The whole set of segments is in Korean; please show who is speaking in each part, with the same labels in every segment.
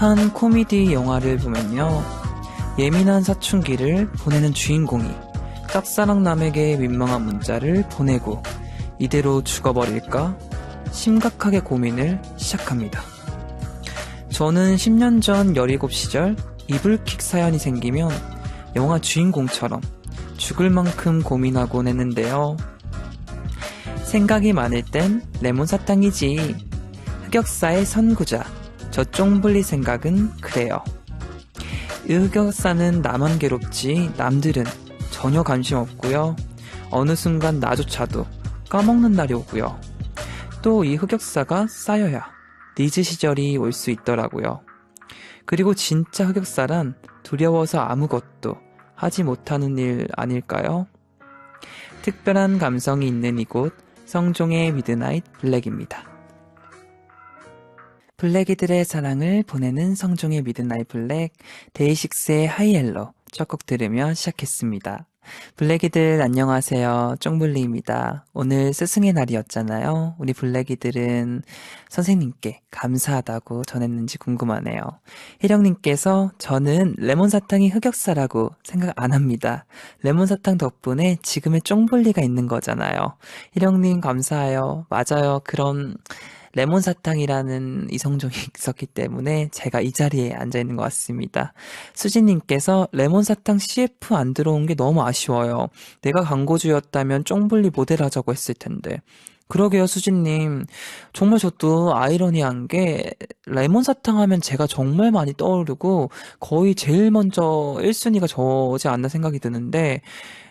Speaker 1: 한 코미디 영화를 보면요. 예민한 사춘기를 보내는 주인공이 짝사랑남에게 민망한 문자를 보내고 이대로 죽어버릴까? 심각하게 고민을 시작합니다. 저는 10년 전 17 시절 이불킥 사연이 생기면 영화 주인공처럼 죽을 만큼 고민하곤 했는데요. 생각이 많을 땐 레몬 사탕이지. 흑역사의 선구자, 저 쫑블리 생각은 그래요. 이 흑역사는 나만 괴롭지 남들은 전혀 관심 없고요. 어느 순간 나조차도 까먹는 날이 오고요. 또 이 흑역사가 쌓여야 리즈 시절이 올 수 있더라고요. 그리고 진짜 흑역사란 두려워서 아무것도 하지 못하는 일 아닐까요? 특별한 감성이 있는 이곳 성종의 미드나잇 블랙입니다. 블랙이들의 사랑을 보내는 성종의 미드나잇 블랙, 데이식스의 하이엘로 첫 곡 들으며 시작했습니다. 블랙이들 안녕하세요. 쫑블리입니다. 오늘 스승의 날이었잖아요. 우리 블랙이들은 선생님께 감사하다고 전했는지 궁금하네요. 혜령님께서 저는 레몬사탕이 흑역사라고 생각 안 합니다. 레몬사탕 덕분에 지금의 쫑블리가 있는 거잖아요. 혜령님 감사해요. 맞아요. 그런 레몬사탕이라는 이성종이 있었기 때문에 제가 이 자리에 앉아있는 것 같습니다. 수진님께서 레몬사탕 CF 안 들어온 게 너무 아쉬워요. 내가 광고주였다면 쫑블리 모델 하자고 했을 텐데. 그러게요, 수진님. 정말 저도 아이러니한 게 레몬사탕 하면 제가 정말 많이 떠오르고 거의 제일 먼저 1순위가 저지 않나 생각이 드는데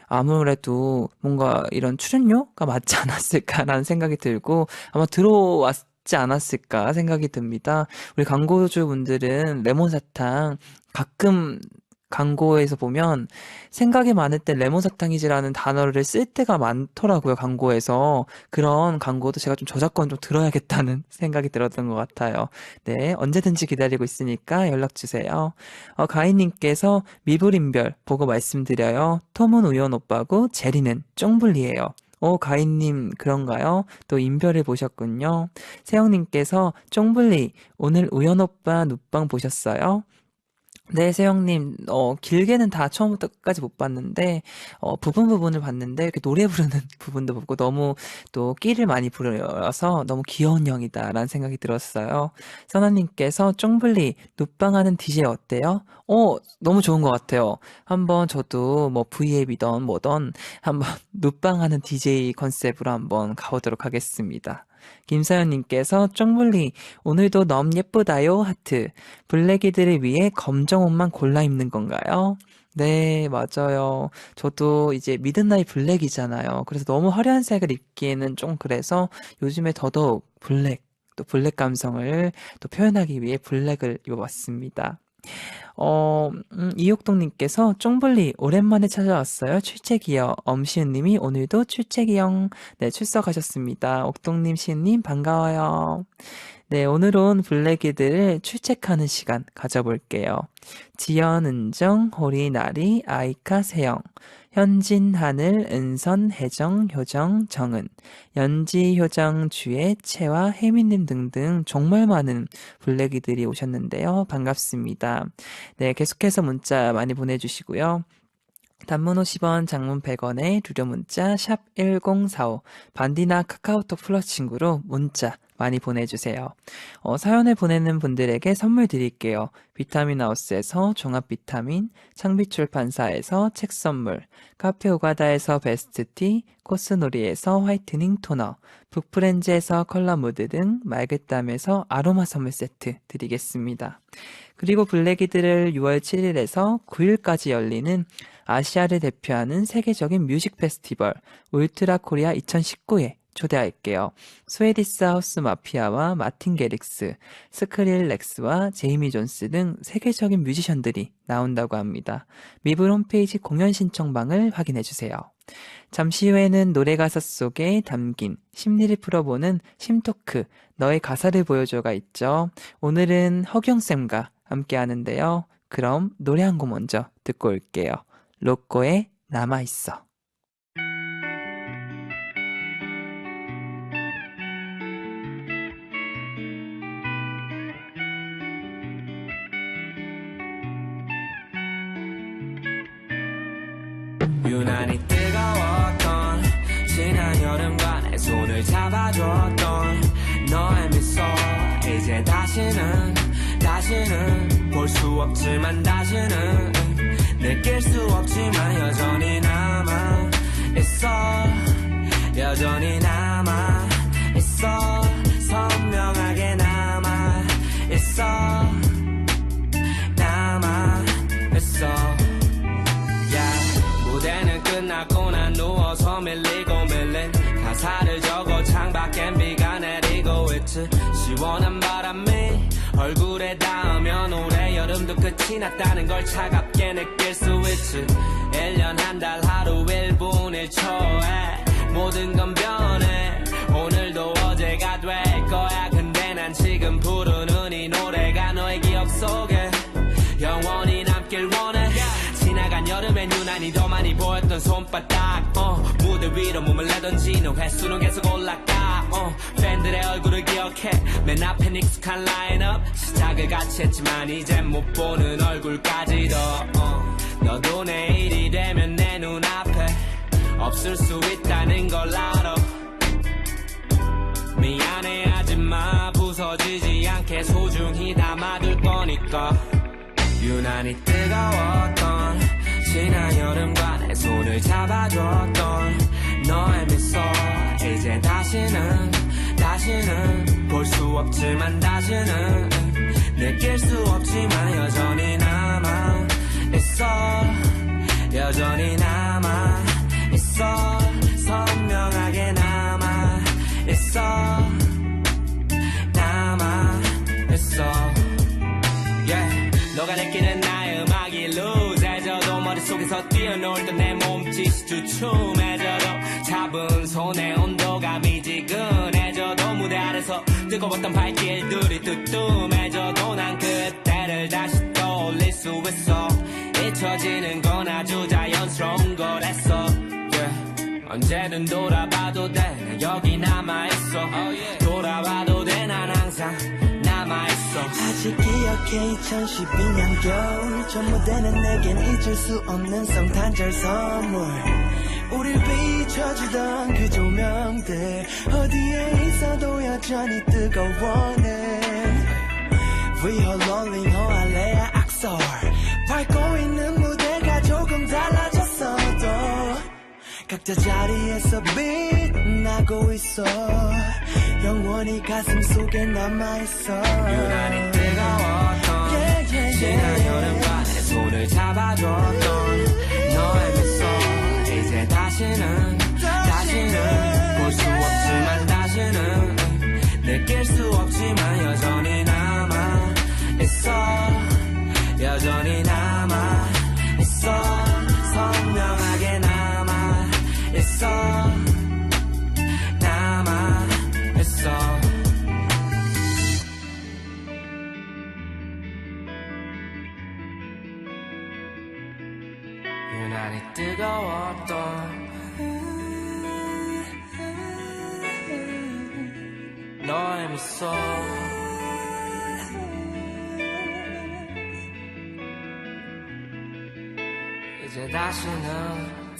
Speaker 1: 아무래도 뭔가 이런 출연료가 맞지 않았을까라는 생각이 들고 아마 들어왔지 않았을까 생각이 듭니다. 우리 광고주분들은 레몬사탕 가끔 광고에서 보면 생각이 많을 때 레몬사탕이지라는 단어를 쓸 때가 많더라고요, 광고에서. 그런 광고도 제가 좀 저작권 좀 들어야겠다는 생각이 들었던 것 같아요. 네, 언제든지 기다리고 있으니까 연락주세요. 가인님께서 미불인별 보고 말씀드려요. 톰은 우연 오빠고 제리는 쫑블리예요. 가인님 그런가요? 또 인별을 보셨군요. 세영님께서 쫑블리 오늘 우연 오빠 눕방 보셨어요? 네, 세영님, 길게는 다 처음부터 끝까지 못 봤는데, 부분을 봤는데, 이렇게 노래 부르는 부분도 보고 너무 또 끼를 많이 부려서 너무 귀여운 형이다라는 생각이 들었어요. 선아님께서 쫑블리, 눕방하는 DJ 어때요? 너무 좋은 것 같아요. 한번 저도 뭐 V앱이던 뭐던 한번 눕방하는 DJ 컨셉으로 한번 가보도록 하겠습니다. 김사연님께서 쫑블리, 오늘도 너무 예쁘다요, 하트. 블랙이들을 위해 검정 옷만 골라 입는 건가요? 네, 맞아요. 저도 이제 미드나잇 블랙이잖아요. 그래서 너무 화려한 색을 입기에는 좀 그래서 요즘에 더더욱 블랙, 또 블랙 감성을 또 표현하기 위해 블랙을 입어봤습니다. 이옥동님께서 쫑블리 오랜만에 찾아왔어요. 출첵이요. 엄시은님이 오늘도 출첵이요. 네, 출석하셨습니다. 옥동님, 시은님 반가워요. 네, 오늘은 블랙이들을 출첵하는 시간 가져볼게요. 지연, 은정, 호리, 나리, 아이카, 세영, 현진, 하늘, 은선, 혜정, 효정, 정은, 연지, 효정, 주혜, 채화, 혜민님 등등 정말 많은 블랙이들이 오셨는데요. 반갑습니다. 네, 계속해서 문자 많이 보내주시고요. 단문 50원, 장문 100원에 유료 문자 샵 1045, 반디나 카카오톡 플러스 친구로 문자 많이 보내주세요. 사연을 보내는 분들에게 선물 드릴게요. 비타민 하우스에서 종합 비타민, 창비출판사에서 책 선물, 카페 오가다에서 베스트티, 코스놀이에서 화이트닝 토너, 북프렌즈에서 컬러 무드 등 말그땀에서 아로마 선물 세트 드리겠습니다. 그리고 블랙이들을 6월 7일에서 9일까지 열리는 아시아를 대표하는 세계적인 뮤직 페스티벌 울트라 코리아 2019에 초대할게요. 스웨디스 하우스 마피아와 마틴 게릭스, 스크릴렉스와 제이미 존스 등 세계적인 뮤지션들이 나온다고 합니다. 미블 홈페이지 공연 신청방을 확인해주세요. 잠시 후에는 노래 가사 속에 담긴 심리를 풀어보는 심토크, 너의 가사를 보여줘가 있죠. 오늘은 허경쌤과 함께 하는데요. 그럼 노래 한 곡 먼저 듣고 올게요. 로꼬의 남아있어.
Speaker 2: 유난히 뜨거웠던 지난 여름과 내 손을 잡아줬던 너의 미소 이제 다시는 볼 수 없지만 다시는 느낄 수 없지만 여전히 남아있어 여전히 남아있어 선명하게 남아있어 남아있어 무대는 끝나고 난 누워서 밀리고 밀린 가사를 적어 창밖엔 비가 내리고 있지 시원한 바람이 얼굴에 닿으면 올해 여름도 끝이 났다는 걸 차갑게 느낄 수 있지 1년 한 달 하루 1분 1초에 모든 건 변해 오늘도 어제가 될 거야 근데 난 지금 부르는 이 노래가 너의 기억 속에 영원히 남길 원해 지나간 여름엔 유난히 더 많이 보였던 손바닥 무대 위로 몸을 내던지는 횟수는 계속 올라가 팬들의 얼굴을 기억해 맨 앞엔 익숙한 라인업 시작을 같이 했지만 이젠 못 보는 얼굴까지도 너도 내일이 되면 내 눈앞에 없을 수 있다는 걸 알아 미안해 하지마 부서지지 않게 소중히 담아둘 거니까 유난히 뜨거웠던 지난 여름과 내 손을 잡아줬던 너의 미소 이제 다시는 볼 수 없지만 다시는 느낄 수 없지만 여전히 남아있어 여전히 남아있어 선명하게 남아있어 남아있어 yeah. 너가 느끼는 나의 음악이 루즈해져도 머릿속에서 뛰어놀던 내 몸짓이 주춤해져도 잡은 손의 온도가 미지근해져도 무대 아래서 뜨거웠던 발길들이 뜨끔해져도 난 그때를 다시 떠올릴 수 있어 잊혀지는 건 아주 자연스러운 거랬어 yeah. 언제든 돌아봐도 돼 난 여기 남아있어 돌아봐도 돼 난 항상 남아있어
Speaker 3: 아직 기억해 2012년 겨울 저 무대는 내겐 잊을 수 없는 성탄절 선물 우릴 비춰주던 그 조명들 어디에 있어도 여전히 뜨거워네 We are rolling on 알레아 악설 밟고 있는 무대가 조금 달라졌어도 각자 자리에서 빛나고 있어 영원히 가슴 속에 남아있어
Speaker 2: 유난히 뜨거웠던 지난 여름과 내 손을 잡아줬던 너의 미소 이제 다시는 볼 수 없지만 다시는 느낄 수 없지만 여전히 남아있어 여전히 남아있어 선명하게 남아있어 남아있어 유난히 뜨거웠던 너의 미소 이제 다시는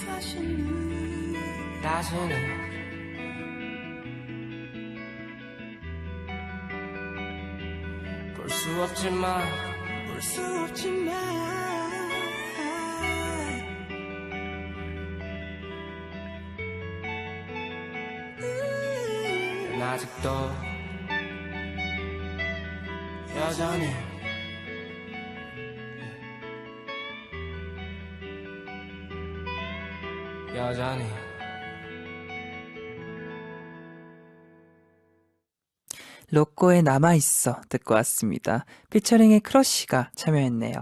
Speaker 2: 볼 수 없지만 난 아직도 여전히
Speaker 1: 로꼬의 남아있어 듣고 왔습니다. 피처링의 크러쉬가 참여했네요.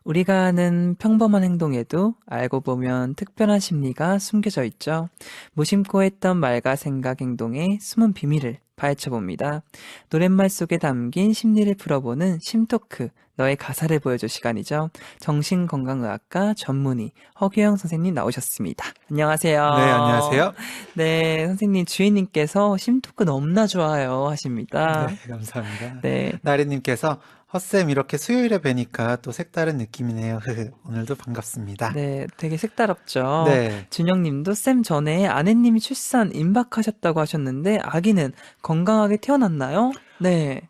Speaker 1: 우리가 하는 평범한 행동에도 알고 보면 특별한 심리가 숨겨져 있죠. 무심코 했던 말과 생각, 행동의 숨은 비밀을 파헤쳐봅니다. 노랫말 속에 담긴 심리를 풀어보는 심토크 너의 가사를 보여줘 시간이죠. 정신건강의학과 전문의 허규영 선생님 나오셨습니다. 안녕하세요.
Speaker 4: 네, 안녕하세요.
Speaker 1: 네, 선생님 주인님께서 심토크 너무나 좋아요 하십니다.
Speaker 4: 네, 감사합니다.
Speaker 1: 네.
Speaker 4: 나리님께서 헛쌤 이렇게 수요일에 뵈니까 또 색다른 느낌이네요. 오늘도 반갑습니다.
Speaker 1: 네, 되게 색다릅죠.
Speaker 4: 네.
Speaker 1: 준영님도 쌤 전에 아내님이 출산 임박하셨다고 하셨는데 아기는 건강하게 태어났나요? 네.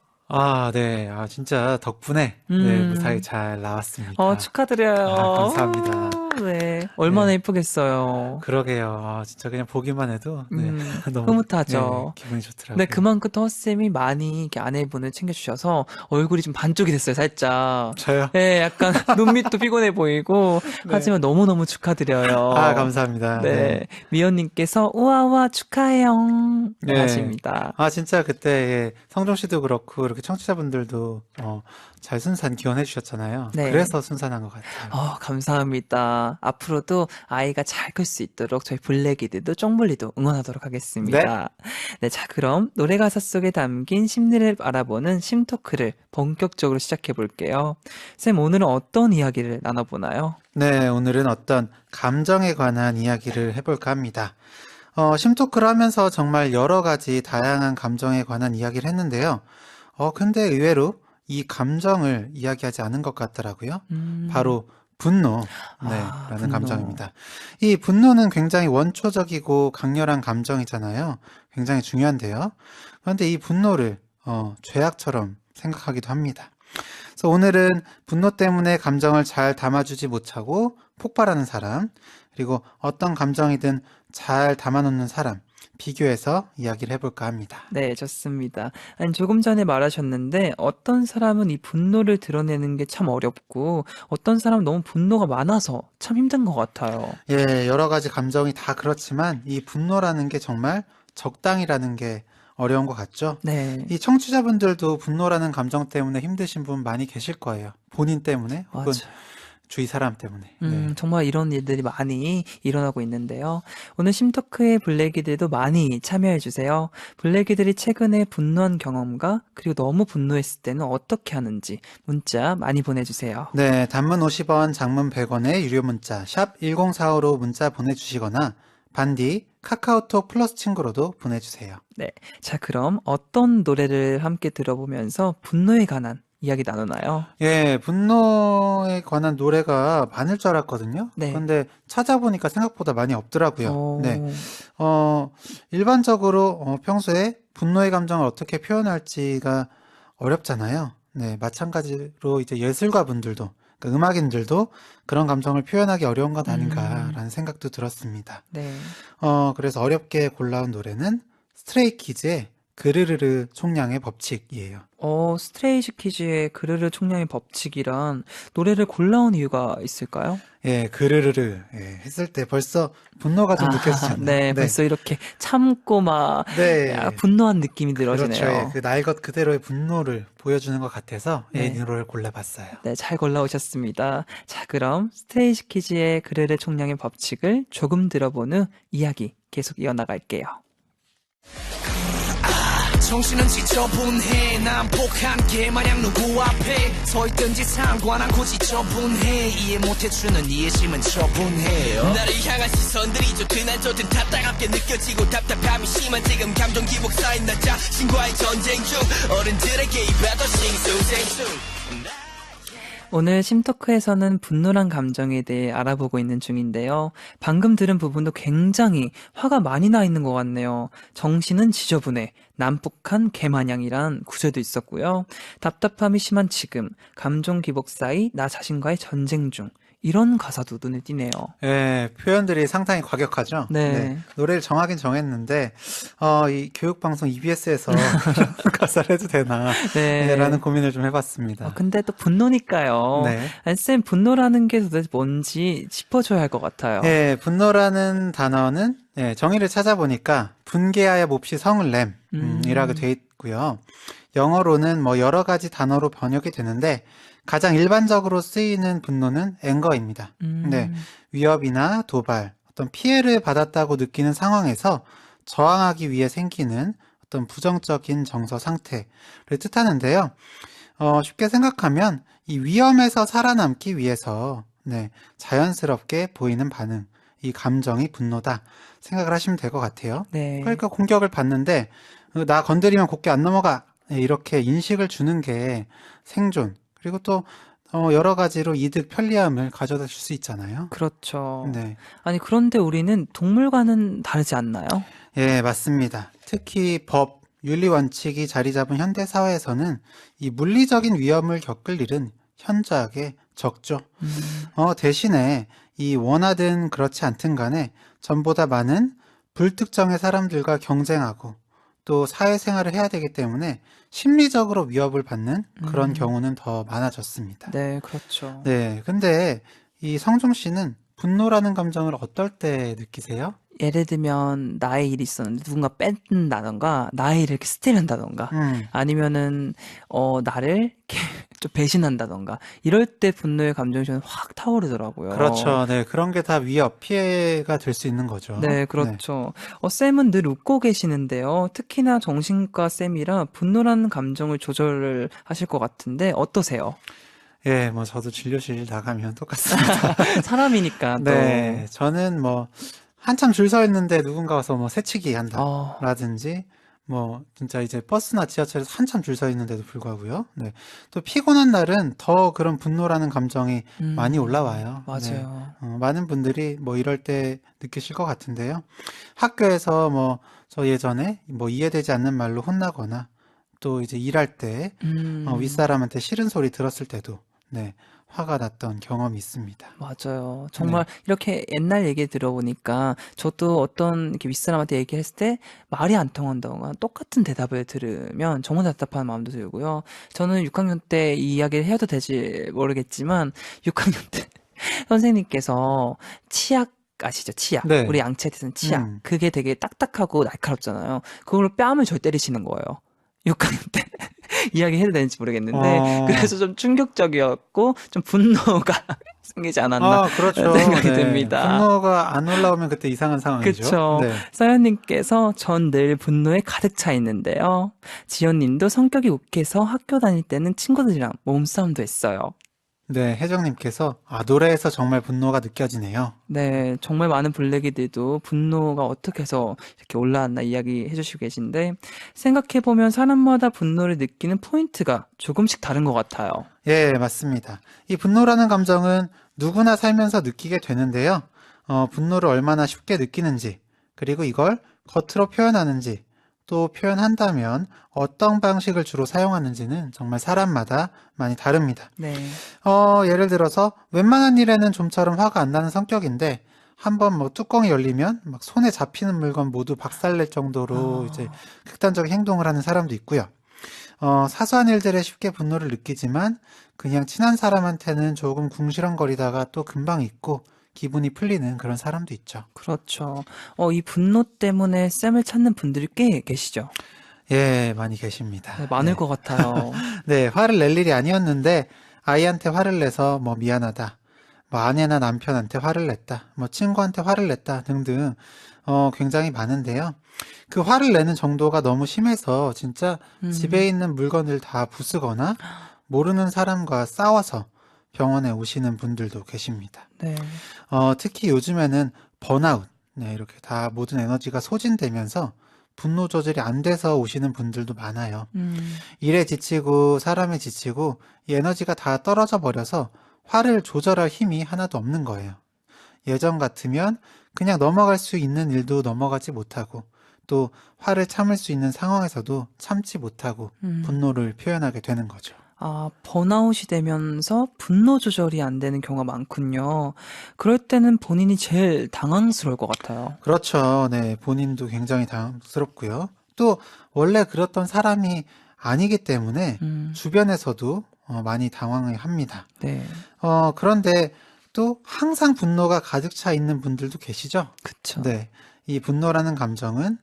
Speaker 4: 네. 진짜 덕분에 무사히 잘 나왔습니다.
Speaker 1: 축하드려요.
Speaker 4: 감사합니다.
Speaker 1: 네, 얼마나
Speaker 4: 네.
Speaker 1: 예쁘겠어요.
Speaker 4: 그러게요. 진짜 그냥 보기만 해도 너무
Speaker 1: 흐뭇하죠.
Speaker 4: 기분이 좋더라고요.
Speaker 1: 네, 그만큼 또 헛쌤이 많이 이렇게 아내분을 챙겨주셔서 얼굴이 좀 반쪽이 됐어요, 살짝.
Speaker 4: 저요?
Speaker 1: 네, 약간 눈밑도 피곤해 보이고 하지만 너무너무 축하드려요.
Speaker 4: 감사합니다.
Speaker 1: 네, 미연님께서 우와우와 축하해요
Speaker 4: 네.
Speaker 1: 하십니다.
Speaker 4: 진짜 그때 성종 씨도 그렇고 이렇게 청취자분들도 잘 순산 기원해 주셨잖아요.
Speaker 1: 네.
Speaker 4: 그래서 순산한 것 같아요.
Speaker 1: 감사합니다. 앞으로도 아이가 잘 클 수 있도록 저희 블랙이드도 쫑블리도 응원하도록 하겠습니다. 네, 자, 그럼 노래 가사 속에 담긴 심리를 알아보는 심토크를 본격적으로 시작해 볼게요. 쌤, 오늘은 어떤 이야기를 나눠보나요?
Speaker 4: 네, 오늘은 어떤 감정에 관한 이야기를 해볼까 합니다. 심토크를 하면서 정말 여러 가지 다양한 감정에 관한 이야기를 했는데요. 근데 의외로 이 감정을 이야기하지 않은 것 같더라고요. 바로 분노, 라는
Speaker 1: 분노.
Speaker 4: 감정입니다. 이 분노는 굉장히 원초적이고 강렬한 감정이잖아요. 굉장히 중요한데요. 그런데 이 분노를 죄악처럼 생각하기도 합니다. 그래서 오늘은 분노 때문에 감정을 잘 담아주지 못하고 폭발하는 사람, 그리고 어떤 감정이든 잘 담아놓는 사람, 비교해서 이야기를 해볼까 합니다.
Speaker 1: 네, 좋습니다. 아니, 조금 전에 말하셨는데 어떤 사람은 이 분노를 드러내는 게 참 어렵고 어떤 사람은 너무 분노가 많아서 참 힘든 것 같아요.
Speaker 4: 예, 여러 가지 감정이 다 그렇지만 이 분노라는 게 정말 적당이라는 게 어려운 것 같죠?
Speaker 1: 네,
Speaker 4: 이 청취자분들도 분노라는 감정 때문에 힘드신 분 많이 계실 거예요. 본인 때문에 혹은
Speaker 1: 맞아요.
Speaker 4: 주위 사람 때문에. 네.
Speaker 1: 정말 이런 일들이 많이 일어나고 있는데요. 오늘 심토크의 블랙이들도 많이 참여해주세요. 블랙이들이 최근에 분노한 경험과 그리고 너무 분노했을 때는 어떻게 하는지 문자 많이 보내주세요.
Speaker 4: 네, 단문 50원, 장문 100원의 유료 문자 샵 1045로 문자 보내주시거나 반디 카카오톡 플러스 친구로도 보내주세요.
Speaker 1: 네, 자, 그럼 어떤 노래를 함께 들어보면서 분노에 관한 이야기 나누나요?
Speaker 4: 예, 분노에 관한 노래가 많을 줄 알았거든요.
Speaker 1: 네.
Speaker 4: 그런데 찾아보니까 생각보다 많이 없더라고요.
Speaker 1: 오,
Speaker 4: 네. 일반적으로 평소에 분노의 감정을 어떻게 표현할지가 어렵잖아요. 네, 마찬가지로 이제 예술가 분들도, 그러니까 음악인들도 그런 감정을 표현하기 어려운 것 아닌가라는 생각도 들었습니다.
Speaker 1: 네.
Speaker 4: 그래서 어렵게 골라온 노래는 스트레이키즈의 그르르르 총량의 법칙이에요.
Speaker 1: 스트레이트 키즈의 그르르 총량의 법칙이란 노래를 골라온 이유가 있을까요?
Speaker 4: 예, 그르르르 했을 때 벌써 분노가 좀 느껴지잖아요.
Speaker 1: 네, 벌써 이렇게 참고 막
Speaker 4: 네.
Speaker 1: 분노한 느낌이
Speaker 4: 그렇죠.
Speaker 1: 들어지네요.
Speaker 4: 예, 그 날 것 그대로의 분노를 보여주는 것 같아서
Speaker 1: 네.
Speaker 4: 이 노래를 골라봤어요.
Speaker 1: 네, 잘 골라오셨습니다. 자, 그럼 스트레이트 키즈의 그르르 총량의 법칙을 조금 들어본 후 이야기 계속 이어나갈게요.
Speaker 2: 정신은 지저분해 난폭한 게 마냥 누구 앞에 서있든지 상관않고 지저분해 이해 못해주는 이해심은 처분해요 나를 향한 시선들이 좋든 안 좋든 다 따갑게 느껴지고 답답함이 심한 지금 감정 기복 쌓인 나 자신과의 전쟁 중 어른들에게 입에도 싱숭생숭
Speaker 1: 오늘 심토크에서는 분노란 감정에 대해 알아보고 있는 중인데요. 방금 들은 부분도 굉장히 화가 많이 나 있는 것 같네요. 정신은 지저분해, 난폭한 개마냥이란 구절도 있었고요. 답답함이 심한 지금, 감정 기복 사이 나 자신과의 전쟁 중, 이런 가사도 눈에 띄네요.
Speaker 4: 예, 표현들이 상당히 과격하죠.
Speaker 1: 네.
Speaker 4: 노래를 정하긴 정했는데 이 교육방송 EBS에서 가사를 해도 되나
Speaker 1: 네.
Speaker 4: 라는 고민을 좀 해봤습니다.
Speaker 1: 근데 또 분노니까요.
Speaker 4: 네.
Speaker 1: 아니, 쌤, 분노라는 게 도대체 뭔지 짚어줘야 할 것 같아요.
Speaker 4: 예, 분노라는 단어는 정의를 찾아보니까 분개하여 몹시 성을 냄 이라고 돼 있고요. 영어로는 뭐 여러 가지 단어로 번역이 되는데 가장 일반적으로 쓰이는 분노는 앵거입니다. 네, 위협이나 도발, 어떤 피해를 받았다고 느끼는 상황에서 저항하기 위해 생기는 어떤 부정적인 정서 상태를 뜻하는데요. 쉽게 생각하면 이 위험에서 살아남기 위해서 자연스럽게 보이는 반응, 이 감정이 분노다 생각을 하시면 될 것 같아요.
Speaker 1: 네.
Speaker 4: 그러니까 공격을 받는데 나 건드리면 곱게 안 넘어가 이렇게 인식을 주는 게 생존 그리고 또 여러 가지로 이득 편리함을 가져다 줄 수 있잖아요.
Speaker 1: 그렇죠.
Speaker 4: 네.
Speaker 1: 아니, 그런데 우리는 동물과는 다르지 않나요?
Speaker 4: 예, 맞습니다. 특히 법, 윤리 원칙이 자리 잡은 현대 사회에서는 이 물리적인 위험을 겪을 일은 현저하게 적죠. 대신에 이 원하든 그렇지 않든 간에 전보다 많은 불특정의 사람들과 경쟁하고 또 사회생활을 해야 되기 때문에 심리적으로 위협을 받는 그런 경우는 더 많아졌습니다.
Speaker 1: 네, 그렇죠.
Speaker 4: 네, 근데 이 성종 씨는 분노라는 감정을 어떨 때 느끼세요?
Speaker 1: 예를 들면 나의 일이 있었는데 누군가 뺀다던가 나의 일을 이렇게 스틸한다던가 아니면은 나를 이렇게 좀 배신한다던가 이럴 때 분노의 감정이 저는 확 타오르더라고요.
Speaker 4: 그렇죠. 네, 그런 게 다 위협, 피해가 될 수 있는 거죠.
Speaker 1: 네, 그렇죠. 쌤은 늘 웃고 계시는데요. 특히나 정신과 쌤이라 분노라는 감정을 조절을 하실 것 같은데 어떠세요?
Speaker 4: 예, 뭐 저도 진료실 나가면 똑같습니다.
Speaker 1: 사람이니까 또.
Speaker 4: 네, 저는 뭐 한참 줄 서 있는데 누군가 와서 뭐 새치기 한다
Speaker 1: 어,
Speaker 4: 라든지 뭐 진짜 이제 버스나 지하철에서 한참 줄 서 있는데도 불구하고요. 네. 또 피곤한 날은 더 그런 분노라는 감정이 많이 올라와요. 네.
Speaker 1: 맞아요.
Speaker 4: 많은 분들이 뭐 이럴 때 느끼실 것 같은데요. 학교에서 뭐 저 예전에 뭐 이해되지 않는 말로 혼나거나 또 이제 일할 때 윗사람한테 싫은 소리 들었을 때도 화가 났던 경험이 있습니다.
Speaker 1: 맞아요. 정말 이렇게 옛날 얘기 들어보니까 저도 어떤 이렇게 윗사람한테 얘기했을 때 말이 안 통한다거나 똑같은 대답을 들으면 정말 답답한 마음도 들고요. 저는 6학년 때 이 이야기를 해도 될지 모르겠지만 6학년 때 선생님께서 치약 아시죠? 치약.
Speaker 4: 네.
Speaker 1: 우리 양치한테는 치약. 그게 되게 딱딱하고 날카롭잖아요. 그걸로 뺨을 절 때리시는 거예요. 6학년 때. 이야기 해도 되는지 모르겠는데 그래서 좀 충격적이었고 좀 분노가 생기지 않았나
Speaker 4: 그렇죠.
Speaker 1: 생각이 듭니다.
Speaker 4: 분노가 안 올라오면 그때 이상한 상황이죠.
Speaker 1: 그쵸.
Speaker 4: 네.
Speaker 1: 서연님께서 전 늘 분노에 가득 차 있는데요. 지연님도 성격이 욱해서 학교 다닐 때는 친구들이랑 몸싸움도 했어요.
Speaker 4: 네, 혜정님께서 노래에서 정말 분노가 느껴지네요.
Speaker 1: 네, 정말 많은 블랙이들도 분노가 어떻게 해서 이렇게 올라왔나 이야기 해주시고 계신데 생각해보면 사람마다 분노를 느끼는 포인트가 조금씩 다른 것 같아요.
Speaker 4: 예, 맞습니다. 이 분노라는 감정은 누구나 살면서 느끼게 되는데요. 분노를 얼마나 쉽게 느끼는지, 그리고 이걸 겉으로 표현하는지, 또 표현한다면 어떤 방식을 주로 사용하는지는 정말 사람마다 많이 다릅니다.
Speaker 1: 네.
Speaker 4: 예를 들어서 웬만한 일에는 좀처럼 화가 안 나는 성격인데 한번 뭐 뚜껑이 열리면 막 손에 잡히는 물건 모두 박살낼 정도로 이제 극단적인 행동을 하는 사람도 있고요. 사소한 일들에 쉽게 분노를 느끼지만 그냥 친한 사람한테는 조금 궁시렁거리다가 또 금방 잊고 기분이 풀리는 그런 사람도 있죠.
Speaker 1: 그렇죠. 이 분노 때문에 쌤을 찾는 분들이 꽤 계시죠?
Speaker 4: 예, 많이 계십니다.
Speaker 1: 네, 많을
Speaker 4: 네.
Speaker 1: 것 같아요.
Speaker 4: 네, 화를 낼 일이 아니었는데 아이한테 화를 내서 뭐 미안하다, 뭐 아내나 남편한테 화를 냈다, 뭐 친구한테 화를 냈다 등등 굉장히 많은데요. 그 화를 내는 정도가 너무 심해서 진짜 집에 있는 물건을 다 부수거나 모르는 사람과 싸워서 병원에 오시는 분들도 계십니다.
Speaker 1: 네.
Speaker 4: 특히 요즘에는 번아웃, 이렇게 다 모든 에너지가 소진되면서 분노 조절이 안 돼서 오시는 분들도 많아요. 일에 지치고 사람에 지치고 이 에너지가 다 떨어져 버려서 화를 조절할 힘이 하나도 없는 거예요. 예전 같으면 그냥 넘어갈 수 있는 일도 넘어가지 못하고 또 화를 참을 수 있는 상황에서도 참지 못하고 분노를 표현하게 되는 거죠.
Speaker 1: 번아웃이 되면서 분노 조절이 안 되는 경우가 많군요. 그럴 때는 본인이 제일 당황스러울 것 같아요.
Speaker 4: 그렇죠. 네, 본인도 굉장히 당황스럽고요. 또 원래 그랬던 사람이 아니기 때문에 주변에서도 많이 당황을 합니다.
Speaker 1: 네.
Speaker 4: 그런데 또 항상 분노가 가득 차 있는 분들도 계시죠?
Speaker 1: 그쵸.
Speaker 4: 네, 이 분노라는 감정은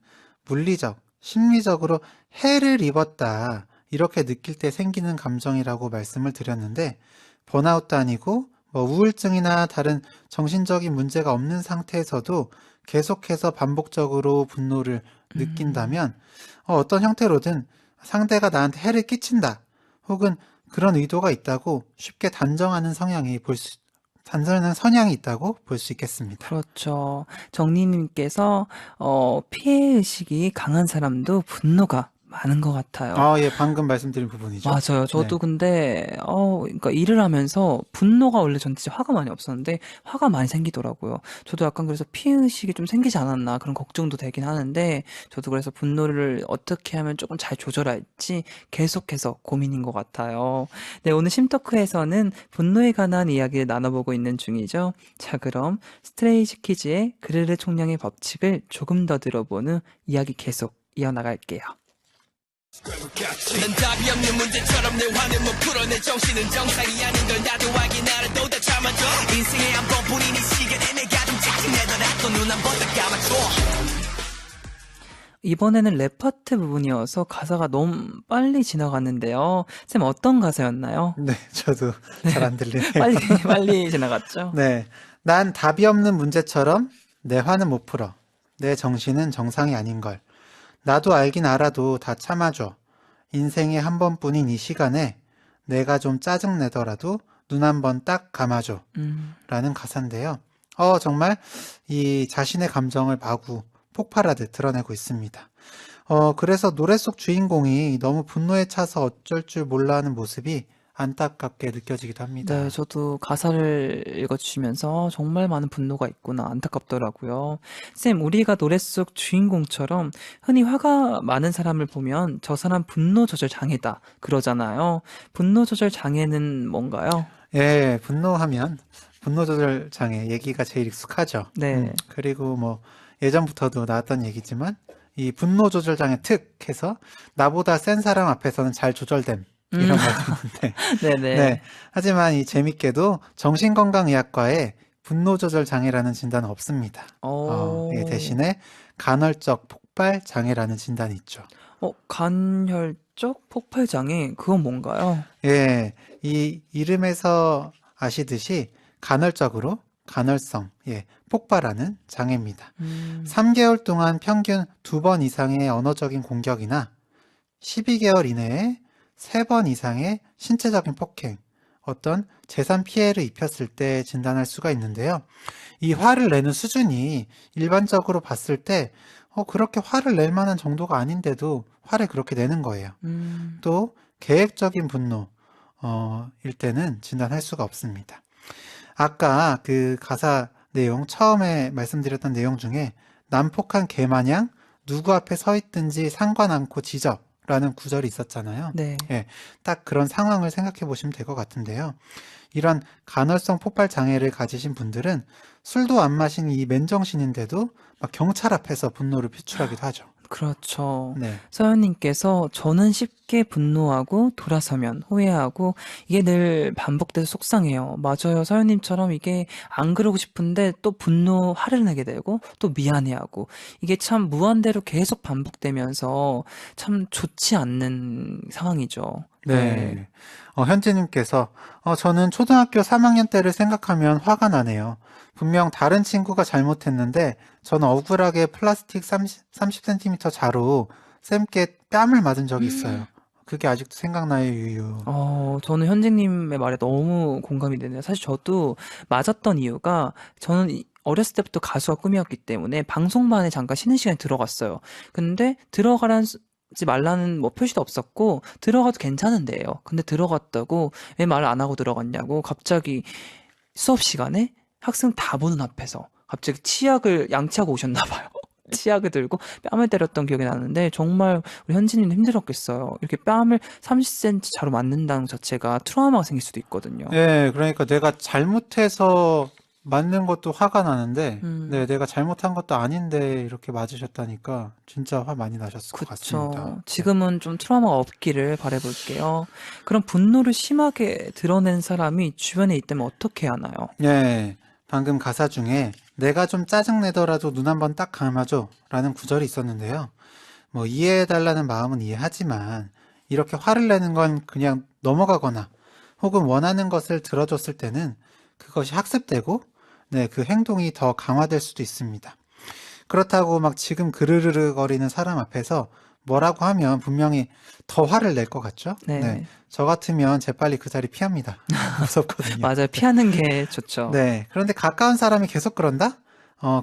Speaker 4: 물리적, 심리적으로 해를 입었다 이렇게 느낄 때 생기는 감정이라고 말씀을 드렸는데 번아웃도 아니고 뭐 우울증이나 다른 정신적인 문제가 없는 상태에서도 계속해서 반복적으로 분노를 느낀다면 어떤 형태로든 상대가 나한테 해를 끼친다 혹은 그런 의도가 있다고 쉽게 단정하는 성향이 있다고 볼 수 있겠습니다.
Speaker 1: 그렇죠. 정리님께서 피해의식이 강한 사람도 분노가 많은 것 같아요.
Speaker 4: 예, 방금 말씀드린 부분이죠.
Speaker 1: 맞아요. 저도
Speaker 4: 네.
Speaker 1: 근데, 그러니까 일을 하면서 분노가 원래 전 진짜 화가 많이 없었는데, 화가 많이 생기더라고요. 저도 약간 그래서 피해의식이 좀 생기지 않았나, 그런 걱정도 되긴 하는데, 저도 그래서 분노를 어떻게 하면 조금 잘 조절할지 계속해서 고민인 것 같아요. 네, 오늘 심토크에서는 분노에 관한 이야기를 나눠보고 있는 중이죠. 자, 그럼 스트레이트 키즈의 그르르 총량의 법칙을 조금 더 들어본 후 이야기 계속 이어나갈게요.
Speaker 2: 난 답이 없는 문제처럼 내 화는 못 풀어 내 정신은 정상이 아닌 걸 나도 알긴 알아도 다 참아줘 인생의 한 번뿐인 이 시간에 내가 좀 짜증내더라도 눈 한 번 더 감아줘
Speaker 1: 이번에는 랩 파트 부분이어서 가사가 너무 빨리 지나갔는데요. 쌤 어떤 가사였나요?
Speaker 4: 네, 저도 잘 안 들리네요.
Speaker 1: 빨리 지나갔죠?
Speaker 4: 네, 난 답이 없는 문제처럼 내 화는 못 풀어. 내 정신은 정상이 아닌 걸. 나도 알긴 알아도 다 참아줘. 인생에 한 번뿐인 이 시간에 내가 좀 짜증내더라도 눈 한 번 딱 감아줘. 라는 가사인데요. 정말 이 자신의 감정을 마구 폭발하듯 드러내고 있습니다. 그래서 노래 속 주인공이 너무 분노에 차서 어쩔 줄 몰라 하는 모습이 안타깝게 느껴지기도 합니다.
Speaker 1: 네, 저도 가사를 읽어주시면서 정말 많은 분노가 있구나 안타깝더라고요. 쌤, 우리가 노래 속 주인공처럼 흔히 화가 많은 사람을 보면 저 사람 분노 조절 장애다 그러잖아요. 분노 조절 장애는 뭔가요?
Speaker 4: 예, 분노하면 분노 조절 장애 얘기가 제일 익숙하죠.
Speaker 1: 네.
Speaker 4: 그리고 뭐 예전부터도 나왔던 얘기지만 이 분노 조절 장애 특 해서 나보다 센 사람 앞에서는 잘 조절됨. 이런 말도 있는데.
Speaker 1: 네네.
Speaker 4: 네. 하지만 이 재밌게도 정신건강의학과에 분노 조절 장애라는 진단은 없습니다. 예, 대신에 간헐적 폭발 장애라는 진단이 있죠.
Speaker 1: 간헐적 폭발 장애, 그건 뭔가요?
Speaker 4: 예, 이 이름에서 아시듯이 간헐적으로 간헐성, 폭발하는 장애입니다. 3개월 동안 평균 2번 이상의 언어적인 공격이나 12개월 이내에 3번 이상의 신체적인 폭행, 어떤 재산 피해를 입혔을 때 진단할 수가 있는데요. 이 화를 내는 수준이 일반적으로 봤을 때 그렇게 화를 낼 만한 정도가 아닌데도 화를 그렇게 내는 거예요. 또 계획적인 분노 일 때는 진단할 수가 없습니다. 아까 그 가사 내용, 처음에 말씀드렸던 내용 중에 난폭한 개마냥 누구 앞에 서 있든지 상관 않고 지적 라는 구절이 있었잖아요.
Speaker 1: 네.
Speaker 4: 예, 딱 그런 상황을 생각해 보시면 될 것 같은데요. 이런 간헐성 폭발 장애를 가지신 분들은 술도 안 마신 이 맨정신인데도 막 경찰 앞에서 분노를 표출하기도 하죠.
Speaker 1: 그렇죠.
Speaker 4: 네.
Speaker 1: 서연님께서 저는 쉽게 분노하고 돌아서면 후회하고 이게 늘 반복돼서 속상해요. 맞아요. 서연님처럼 이게 안 그러고 싶은데 또 분노 화를 내게 되고 또 미안해하고 이게 참 무한대로 계속 반복되면서 참 좋지 않는 상황이죠.
Speaker 4: 네. 현지님께서 저는 초등학교 3학년 때를 생각하면 화가 나네요. 분명 다른 친구가 잘못했는데 저는 억울하게 플라스틱 30cm 자루 쌤께 뺨을 맞은 적이 있어요. 그게 아직도 생각나요, 유유.
Speaker 1: 저는 현진님의 말에 너무 공감이 되네요. 사실 저도 맞았던 이유가 저는 어렸을 때부터 가수가 꿈이었기 때문에 방송반에 잠깐 쉬는 시간에 들어갔어요. 근데 들어가지 말라는 뭐 표시도 없었고 들어가도 괜찮은데요. 근데 들어갔다고 왜 말을 안 하고 들어갔냐고 갑자기 수업 시간에 학생 다 보는 앞에서 갑자기 치약을 양치하고 오셨나 봐요. 치약을 들고 뺨을 때렸던 기억이 나는데 정말 우리 현진이는 힘들었겠어요. 이렇게 뺨을 30cm 자로 맞는다는 것 자체가 트라우마가 생길 수도 있거든요.
Speaker 4: 네, 그러니까 내가 잘못해서 맞는 것도 화가 나는데, 네, 내가 잘못한 것도 아닌데 이렇게 맞으셨다니까 진짜 화 많이 나셨을 것 같습니다.
Speaker 1: 그쵸. 지금은 좀 트라우마가 없기를 바라볼게요. 그럼 분노를 심하게 드러낸 사람이 주변에 있다면 어떻게 하나요?
Speaker 4: 네, 방금 가사 중에 내가 좀 짜증내더라도 눈 한번 딱 감아줘 라는 구절이 있었는데요. 뭐 이해해달라는 마음은 이해하지만 이렇게 화를 내는 건 그냥 넘어가거나 혹은 원하는 것을 들어줬을 때는 그것이 학습되고 그 행동이 더 강화될 수도 있습니다. 그렇다고 막 지금 그르르르 거리는 사람 앞에서 뭐라고 하면 분명히 더 화를 낼 것 같죠?
Speaker 1: 네.
Speaker 4: 저 같으면 재빨리 그 자리 피합니다. 무섭거든요.
Speaker 1: 맞아요. 피하는 게 좋죠.
Speaker 4: 네. 그런데 가까운 사람이 계속 그런다?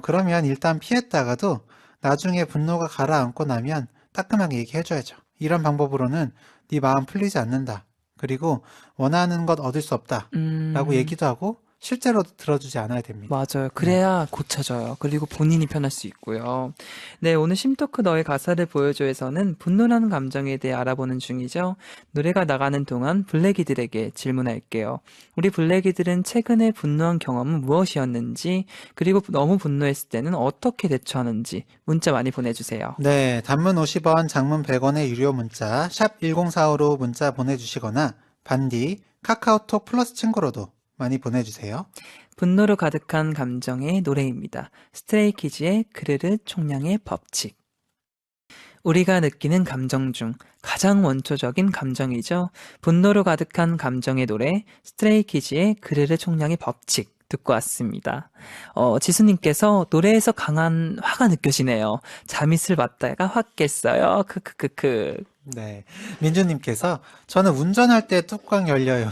Speaker 4: 그러면 일단 피했다가도 나중에 분노가 가라앉고 나면 따끔하게 얘기해줘야죠. 이런 방법으로는 네 마음 풀리지 않는다. 그리고 원하는 것 얻을 수 없다. 라고 얘기도 하고 실제로 들어주지 않아야 됩니다.
Speaker 1: 맞아요. 그래야 고쳐져요. 그리고 본인이 편할 수 있고요. 네, 오늘 심토크 너의 가사를 보여줘에서는 분노라는 감정에 대해 알아보는 중이죠. 노래가 나가는 동안 블랙이들에게 질문할게요. 우리 블랙이들은 최근에 분노한 경험은 무엇이었는지, 그리고 너무 분노했을 때는 어떻게 대처하는지 문자 많이 보내주세요.
Speaker 4: 네, 단문 50원, 장문 100원의 유료 문자 샵 1045로 문자 보내주시거나 반디, 카카오톡 플러스 친구로도 많이 보내주세요.
Speaker 1: 분노로 가득한 감정의 노래입니다. 스트레이키즈의 크르르 총량의 법칙. 우리가 느끼는 감정 중 가장 원초적인 감정이죠. 분노로 가득한 감정의 노래 스트레이키즈의 크르르 총량의 법칙 듣고 왔습니다. 지수님께서 노래에서 강한 화가 느껴지네요. 잠이슬 맞다가 확 깼어요. 크크크크.
Speaker 4: 네, 민주님께서 저는 운전할 때 뚜껑 열려요.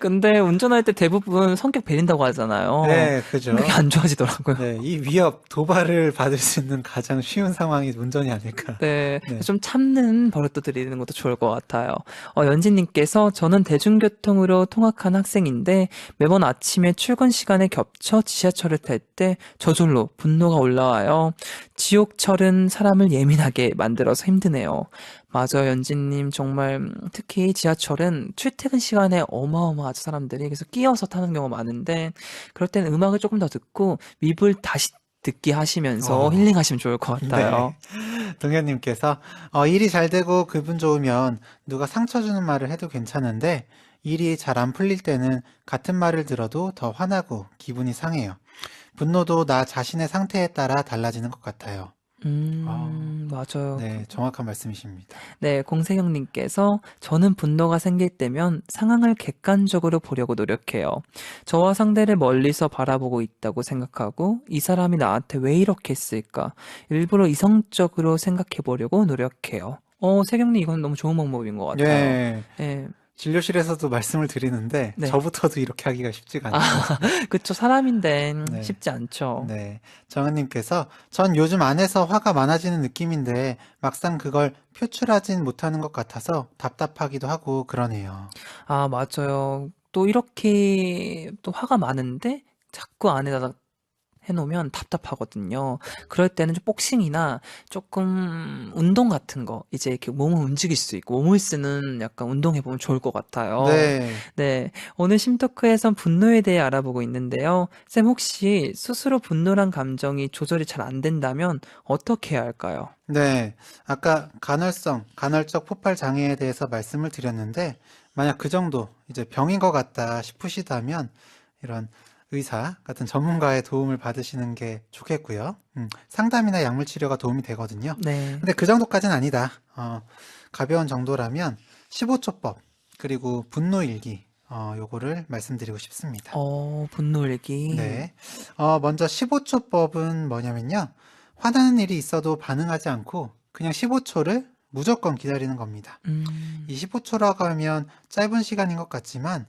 Speaker 1: 근데 운전할 때 대부분 성격 베린다고 하잖아요.
Speaker 4: 네, 그죠.
Speaker 1: 그게 안 좋아지더라고요.
Speaker 4: 네, 이 위협, 도발을 받을 수 있는 가장 쉬운 상황이 운전이 아닐까.
Speaker 1: 네,
Speaker 4: 네.
Speaker 1: 좀 참는 버릇도 들이는 것도 좋을 것 같아요. 연진님께서 저는 대중교통으로 통학한 학생인데 매번 아침에 출근 시간에 겹쳐 지하철을 탈 때 저절로 분노가 올라와요. 지옥철은 사람을 예민하게 만들어서 힘드네요. 맞아요, 연진님. 정말 특히 지하철은 출퇴근 시간에 어마어마하죠, 사람들이. 그래서 끼어서 타는 경우가 많은데 그럴 때는 음악을 조금 더 듣고 밉을 다시 듣기 하시면서 힐링하시면 좋을 것 같아요.
Speaker 4: 네. 동현님께서 일이 잘 되고 기분 좋으면 누가 상처 주는 말을 해도 괜찮은데 일이 잘 안 풀릴 때는 같은 말을 들어도 더 화나고 기분이 상해요. 분노도 나 자신의 상태에 따라 달라지는 것 같아요.
Speaker 1: 맞아요.
Speaker 4: 네, 정확한 말씀이십니다.
Speaker 1: 네, 공세경님께서 저는 분노가 생길 때면 상황을 객관적으로 보려고 노력해요. 저와 상대를 멀리서 바라보고 있다고 생각하고 이 사람이 나한테 왜 이렇게 했을까? 일부러 이성적으로 생각해 보려고 노력해요. 세경님 이건 너무 좋은 방법인 것 같아요.
Speaker 4: 네,
Speaker 1: 네,
Speaker 4: 진료실에서도 말씀을 드리는데
Speaker 1: 네.
Speaker 4: 저부터도 이렇게 하기가 쉽지가 않아요.
Speaker 1: 그쵸. 사람인데
Speaker 4: 네.
Speaker 1: 쉽지 않죠.
Speaker 4: 네, 정은님께서 전 요즘 안에서 화가 많아지는 느낌인데 막상 그걸 표출하진 못하는 것 같아서 답답하기도 하고 그러네요.
Speaker 1: 맞아요. 또 이렇게 또 화가 많은데 자꾸 안에다가 해놓으면 답답하거든요. 그럴 때는 좀 복싱이나 조금 운동 같은 거, 이제 이렇게 몸을 움직일 수 있고, 몸을 쓰는 약간 운동해보면 좋을 것 같아요.
Speaker 4: 네,
Speaker 1: 네. 오늘 심토크에선 분노에 대해 알아보고 있는데요. 쌤 혹시 스스로 분노란 감정이 조절이 잘 안 된다면 어떻게 해야 할까요?
Speaker 4: 네. 아까 간헐적 폭발 장애에 대해서 말씀을 드렸는데 만약 그 정도 이제 병인 것 같다 싶으시다면 이런 의사 같은 전문가의 도움을 받으시는 게 좋겠고요. 상담이나 약물 치료가 도움이 되거든요.
Speaker 1: 네.
Speaker 4: 근데 그 정도까지는 아니다. 가벼운 정도라면 15초법 그리고 분노일기 요거를 말씀드리고 싶습니다.
Speaker 1: 분노일기.
Speaker 4: 네. 먼저 15초법은 뭐냐면요. 화나는 일이 있어도 반응하지 않고 그냥 15초를 무조건 기다리는 겁니다. 이 15초라고 하면 짧은 시간인 것 같지만